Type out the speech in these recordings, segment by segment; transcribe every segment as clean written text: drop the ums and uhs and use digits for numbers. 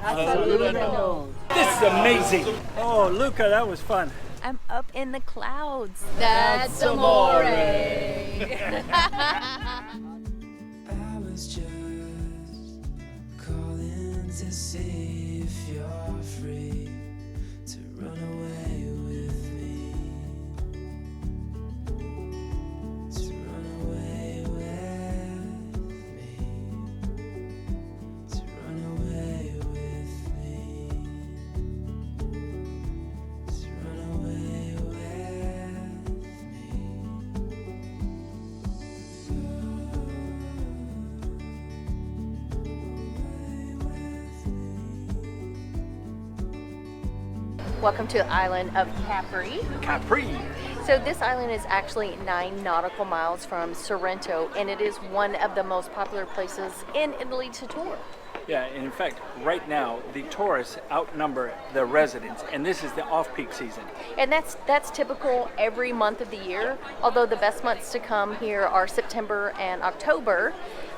Absolutely. This is amazing. Oh, Luca, that was fun. I'm up in the clouds. That's amore. I was just calling to see if you're free to run away with me. To run away with me. To run away with me. To run away with Welcome to the island of Capri. Capri. So this island is actually 9 nautical miles from Sorrento, and it is one of the most popular places in Italy to tour. Yeah, and in fact, right now, the tourists outnumber the residents, and this is the off-peak season. And that's typical every month of the year, although the best months to come here are September and October.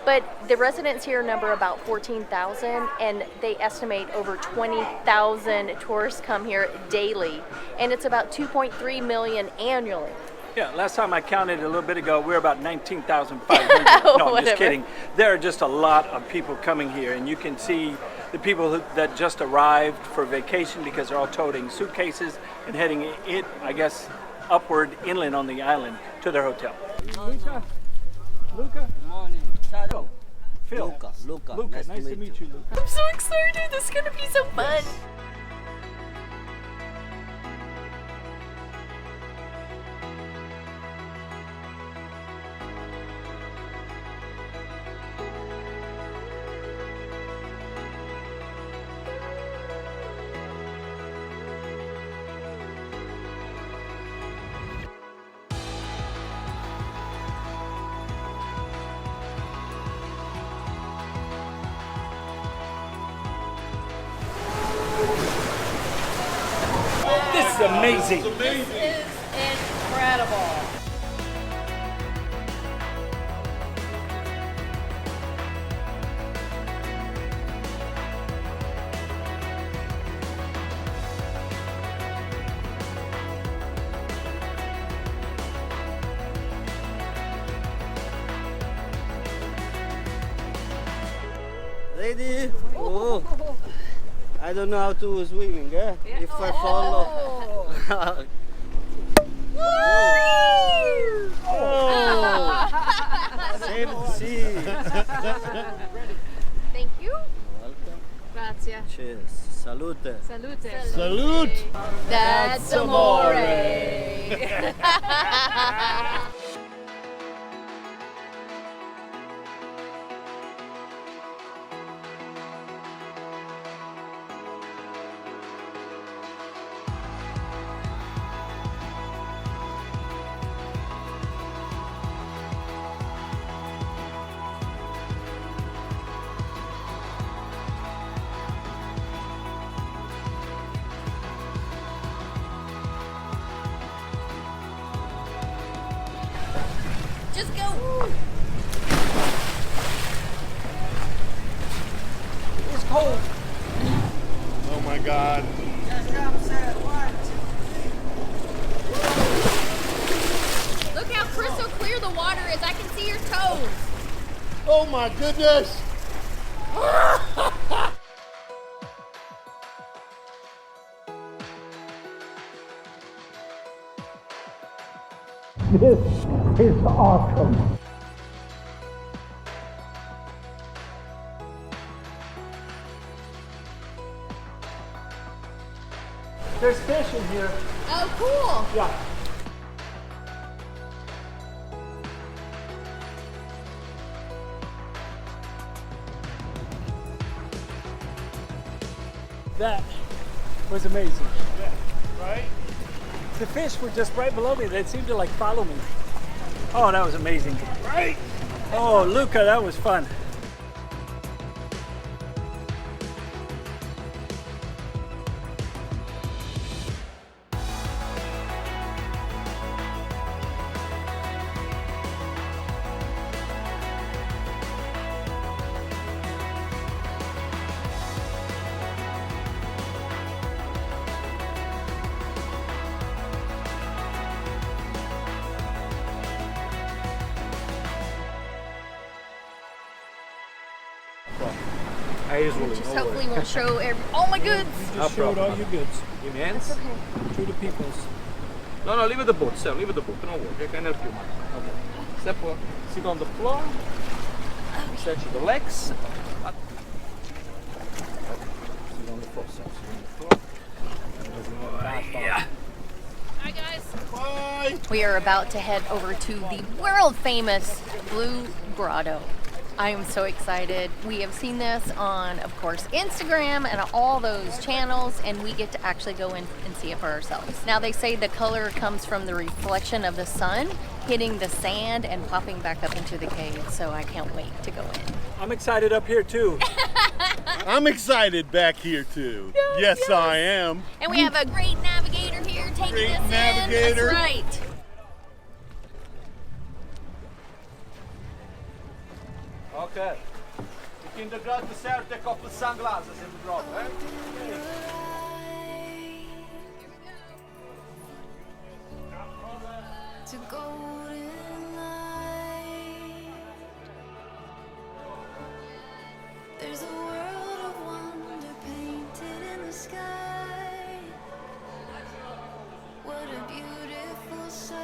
But the residents here number about 14,000, and they estimate over 20,000 tourists come here daily, and it's about 2.3 million annually. Yeah, last time I counted a little bit ago, we were about 19,500. No, I'm just kidding. There are just a lot of people coming here, and you can see the people that just arrived for vacation because they're all toting suitcases and heading I guess, upward inland on the island to their hotel. Luca? Luca? Good morning. Oh, Phil. Luca. Luca, nice to meet you, Luca. I'm so excited. This is going to be so fun. This is amazing. This is incredible. Ready? Oh. I don't know how to swimming, eh? If I follow. Oh! Save the sea. Thank you. Welcome. Grazie. Cheers. Salute. Salute. Salute. That's amore. Just go. It's cold. Oh my God. Look how crystal clear the water is. I can see your toes. Oh my goodness. This is awesome. There's fish in here. Oh, cool. Yeah. That was amazing. Yeah, right? The fish were just right below me. They seemed to like follow me. Oh, that was amazing. Right? Oh, Luca, that was fun. Just hopefully won't show all my goods. Just showed all your goods Give me hands. to the peoples. No, leave the boat, sir. Leave the boat. Don't worry. I can help you, man. Okay. Step one. Sit on the floor. Stretch the legs. Sit on the floor, sir. Sit on the floor. Yeah. Hi, guys. Bye. We are about to head over to the world famous Blue Grotto. I am so excited. We have seen this on, of course, Instagram and all those channels, and we get to actually go in and see it for ourselves. Now, they say the color comes from the reflection of the sun hitting the sand and popping back up into the cave, so I can't wait to go in. I'm excited up here too. I'm excited back here too. Yes, I am. And we have a great navigator here taking Great us navigator. in. That's right. Okay. In the grotto, sir, take off the sunglasses in the grotto, eh? To golden light. There's a world of wonder painted in the sky. What a beautiful sight.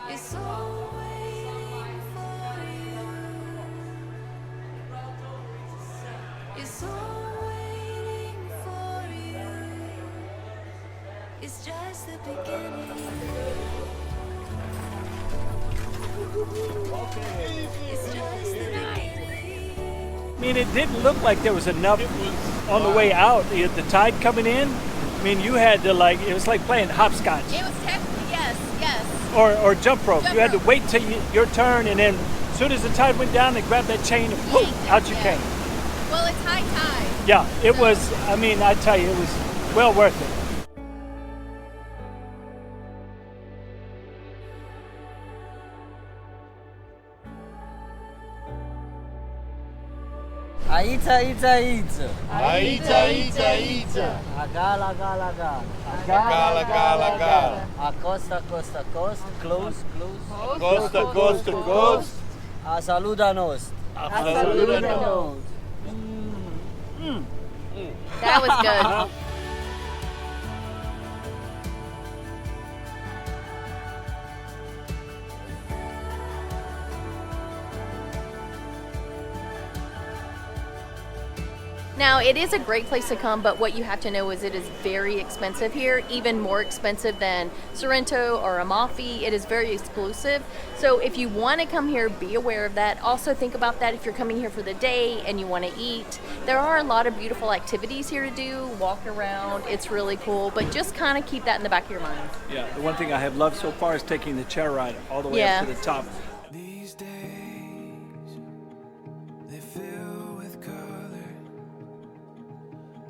It's all waiting for you. It's all waiting for you. It's just the beginning. It's just the beginning. I mean, it didn't look like there was enough on the way out. The tide coming in, I mean, you had to like, it was like playing hopscotch It was technically, yes. or jump rope. Jump You had to rope. wait till your turn, and then as soon as the tide went down, they grabbed that chain and poof, Yanked it, out you yeah. came. Well, it's high tide. Yeah, it was, I mean, I tell you, it was well worth it. Aita, ita, ita. Aita, ita, ita. Agala, agala, agala. Gala, gala, gala. Acosta, costa, costa. Close, close. Costa, costa, costa. A saluda-nos. Saluda-nos. That was good. Now, it is a great place to come, but what you have to know is it is very expensive here, even more expensive than Sorrento or Amalfi. It is very exclusive. So if you want to come here, be aware of that. Also think about that if you're coming here for the day and you want to eat. There are a lot of beautiful activities here to do, walk around. It's really cool, but just kind of keep that in the back of your mind. Yeah, the one thing I have loved so far is taking the chair ride all the way up to the top. These days, they fill with color.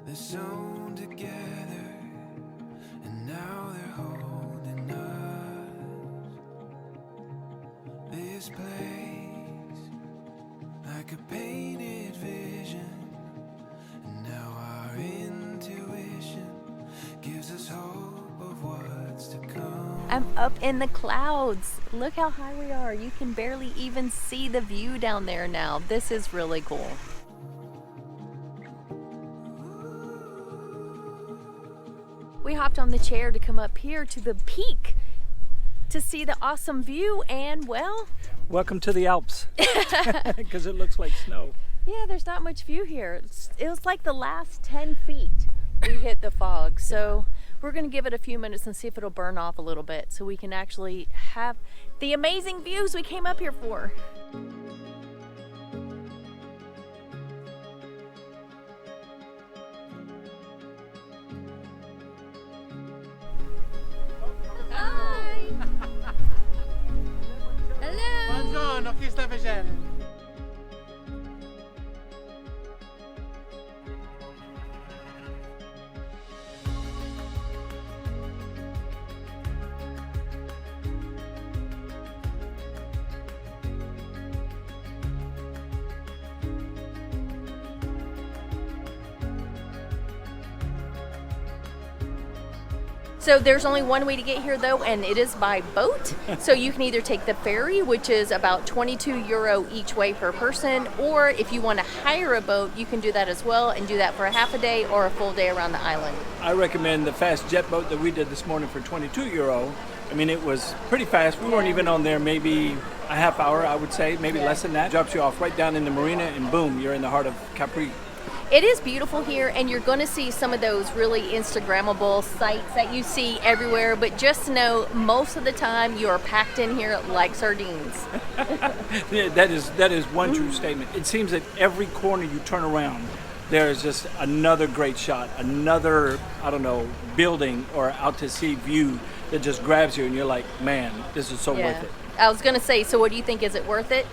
They're sewn together, and now they're holding us. This place, like a painted vision, and now our intuition gives us hope of what's to come. I'm up in the clouds. Look how high we are. You can barely even see the view down there now. This is really cool. We hopped on the chair to come up here to the peak to see the awesome view, and well, Welcome to the Alps, because it looks like snow. yeah, there's not much view here. It was like the last 10 feet we hit the fog. So we're gonna give it a few minutes and see if it'll burn off a little bit so we can actually have the amazing views we came up here for. Hi. Hello. Buongiorno, chi sta facendo? So there's only one way to get here though, and it is by boat. So you can either take the ferry, which is about 22 euro each way per person, or if you want to hire a boat, you can do that as well and do that for a half a day or a full day around the island. I recommend the fast jet boat that we did this morning for 22 euro. I mean, it was pretty fast. We weren't even on there maybe a half hour, I would say, maybe less than that. Drops you off right down in the marina, and boom, you're in the heart of Capri. It is beautiful here, and you're going to see some of those really Instagrammable sites that you see everywhere, but just know most of the time you are packed in here like sardines. Yeah, that is one true statement. It seems that every corner you turn around, there is just another great shot, another, I don't know, building or out to sea view that just grabs you, and you're like, man, this is so worth it. I was going to say, so what do you think? Is it worth it?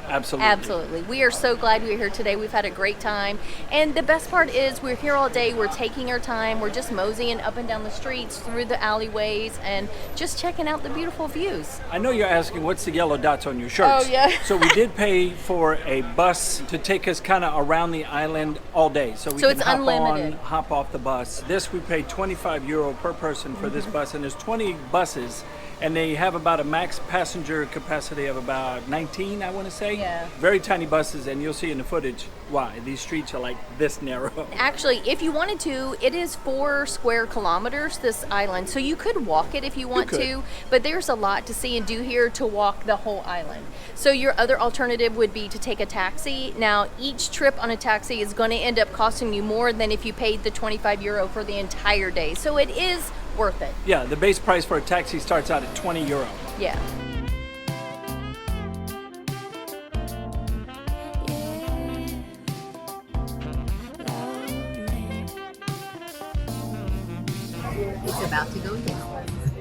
Absolutely. Absolutely. We are so glad we're here today. We've had a great time. And the best part is we're here all day. We're taking our time. We're just moseying up and down the streets, through the alleyways, and just checking out the beautiful views. I know you're asking what's the yellow dots on your shirts. Oh, yeah. So we did pay for a bus to take us kind of around the island all day. So we So can it's hop unlimited. on, hop off the bus. This we paid 25 euro per person for this bus, and there's 20 buses. And they have about a max passenger capacity of about 19, I want to say. Yeah. Very tiny buses, and you'll see in the footage why. These streets are like this narrow. Actually, if you wanted to, it is 4 square kilometers, this island. So you could walk it if you want to, but there's a lot to see and do here to walk the whole island. So your other alternative would be to take a taxi. Now, each trip on a taxi is going to end up costing you more than if you paid the 25 euro for the entire day. So it is worth it. Yeah, the base price for a taxi starts out at 20 euro. Yeah. It's about to go down.